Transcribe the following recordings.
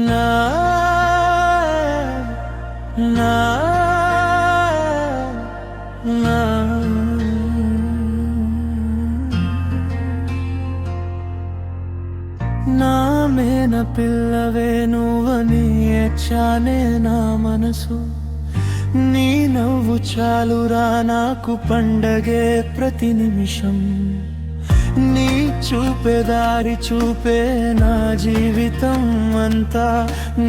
నా నా నా నా మేన పిల్లవే నువ్వని ఎచ్చానే నా మనసు నీ నవ్వు చాలురా నాకు పండగే ప్రతి నిమిషం నీ చూపే దారి చూపే నా జీవితం అంతా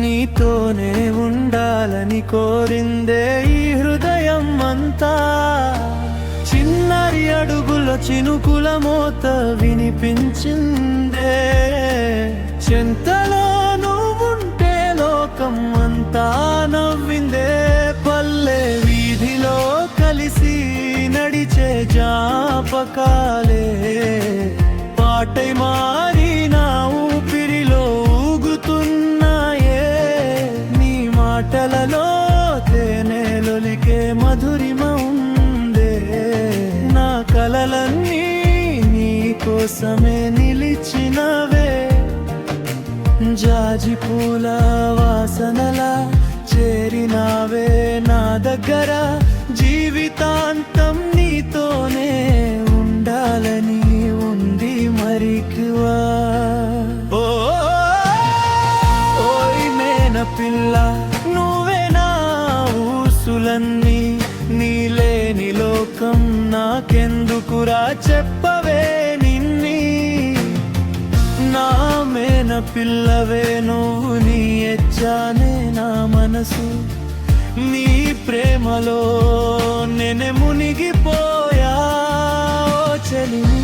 నీతోనే ఉండాలని కోరిందే ఈ హృదయం అంతా చిన్నరి అడుగుల చినుకుల మోత వినిపించిందే చెంతలో నువ్వుంటే లోకం అంతా నవ్విందే పల్లె వీధిలో కలిసి నడిచే జ్ఞాపకాలే పాటై మారి నా ఊపిరిలో ఊగుతున్నాయే నీ మాటలలో తేనెలొలికే మధురిమ ఉందే నా కలలన్నీ నీ కోసమే నిలిచినవే జాజి పూల వాసనలా చేరినావే నా దగ్గర జీవితాంతం నీతోనే ఉండాలని ఉంది మరికువా ఓయ్ మేన పిల్ల నువ్వే నా ఊసులన్నీ నీలేని లోకం నాకెందుకురా చెప్పవే నిన్ని నా మేన పిల్లవే నువ్వు నీ ఎచ్చానే నా మనసు నీ ప్రేమలో నేనే మునిగిపోయా చెలిని